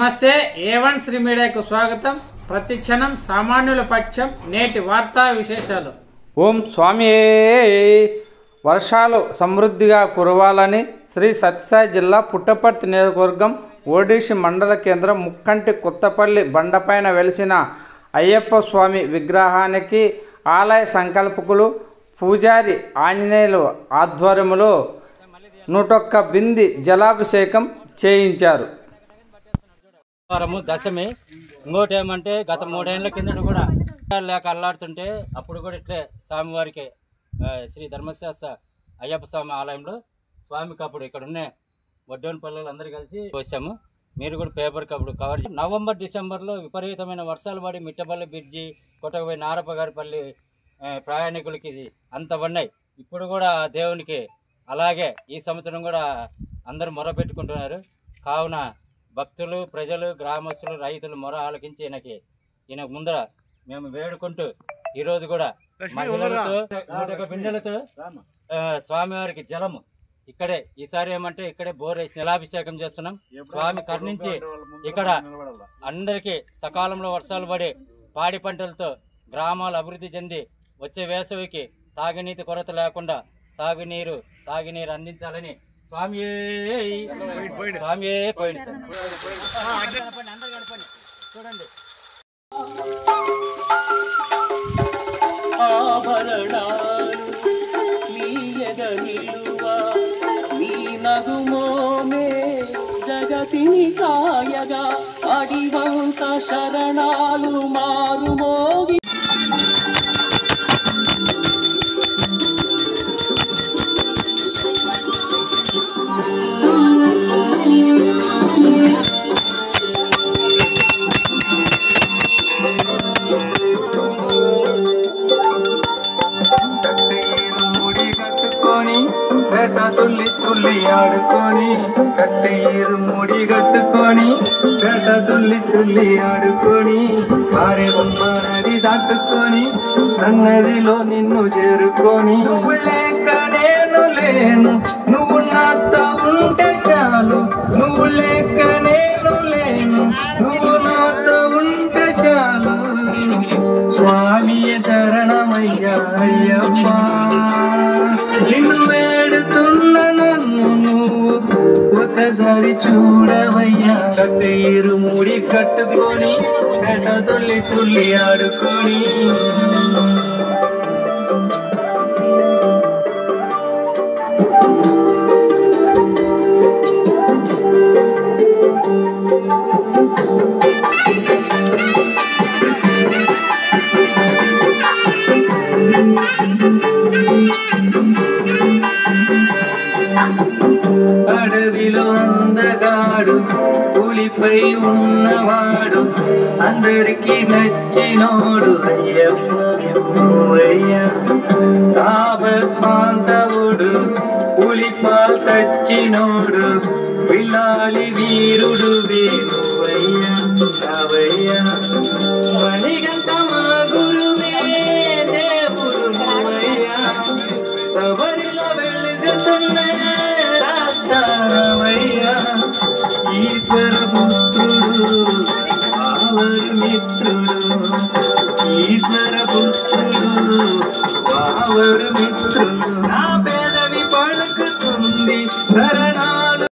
నమస్తే A1 శ్రీ మీడియాకు స్వాగతం. ప్రతిక్షణం సామాన్యుల పక్షం. నేటి వార్తా విశేషాలు. ఓం స్వామి. వర్షాలు సమృద్ధిగా కురవాలని శ్రీ సత్యసాయి జిల్లా పుట్టపర్తి నియోజకవర్గం ఓడిసి మండల కేంద్రం ముక్కంటి కొత్తపల్లి బండపైన వెలిసిన అయ్యప్ప స్వామి విగ్రహానికి ఆలయ సంకల్పకులు పూజారి ఆంజనేయులు ఆధ్వర్యంలో 101 బింది జలాభిషేకం చేయించారు. దశమి. ఇంకోటి ఏమంటే గత 3 ఏళ్ల కిందట కూడా లేక అల్లాడుతుంటే అప్పుడు కూడా ఇట్లే స్వామివారికి శ్రీ ధర్మశాస్త్ర అయ్యప్ప స్వామి ఆలయంలో స్వామికి అప్పుడు ఇక్కడ ఉన్న వడ్డోని పిల్లలు అందరూ కలిసి వచ్చాము. మీరు కూడా పేపర్కి అప్పుడు కవర్. నవంబర్ డిసెంబర్లో విపరీతమైన వర్షాలు పడి మిట్టపల్లి బ్రిడ్జి కొట్టకపోయి నారపగారిపల్లి ప్రయాణికులకి అంత పడినాయి. ఇప్పుడు కూడా దేవునికి అలాగే ఈ సంవత్సరం కూడా అందరూ మొర పెట్టుకుంటున్నారు. కావున భక్తులు, ప్రజలు, గ్రామస్తులు, రైతులు మొర ఆలకించి ఈయనకు ముందర మేము వేడుకుంటూ ఈరోజు కూడా మహిళలతో 101 బిందెలతో స్వామివారికి జలము ఇక్కడే ఈసారి ఏమంటే ఇక్కడే బోర్ వేసి జలాభిషేకం చేస్తున్నాం. స్వామి కరుణించి ఇక్కడ అందరికీ సకాలంలో వర్షాలు పడి పాడి పంటలతో గ్రామాలు అభివృద్ధి చెంది వచ్చే వేసవికి తాగునీటి కొరత లేకుండా తాగునీరు అందించాలని స్వామి పోయింది. చూడండి. జగతిని కాయగా అడివంత శరణాలు మారుమోగి తుల్లి తుల్లి ఆడుకొని కట్టేరు ముడి కట్టుకొని పేట తుల్లి తుల్లి ఆడుకొని మారే బొమ్మ నది దాటుకొని నన్నదిలో నిన్ను చేరుకొని నువ్వు లేక నేను లేను, నువ్వు నాతో ఉంటే చాలు. నువ్వు లేక నేను లేను, నువ్వు నాతో ఉంటే చాలు. స్వామియ శరణమయ్యా అయ్యప్ప, నిన్ను వేడుతున్న నన్ను నువ్వు ఒకసారి చూడవయ్యా. కట్టేరు ముడి కట్టుకొని పేట తుల్లి తుల్లి ఆడుకొని అడవిలో అందగాడు పులిపై ఉన్నవాడు అందరికి నచ్చినోడు అయ్యప్పయ్యా. తాపత్మాంతవుడు పులిపా తెచ్చినోడు పిల్లాలి వీరుడు వేణువయ్యా. మణిగంట మా గురువే దేవుడు నువ్వయ్యా. ఎవరిలో వెలుగుతున్నా ఈశ్వర పుత్రుడు వావరు మిత్రుడు, ఈశ్వర పుత్రుడు వావరు మిత్రుడు. నా పేదవి పలుకుతుంది శరణాలు.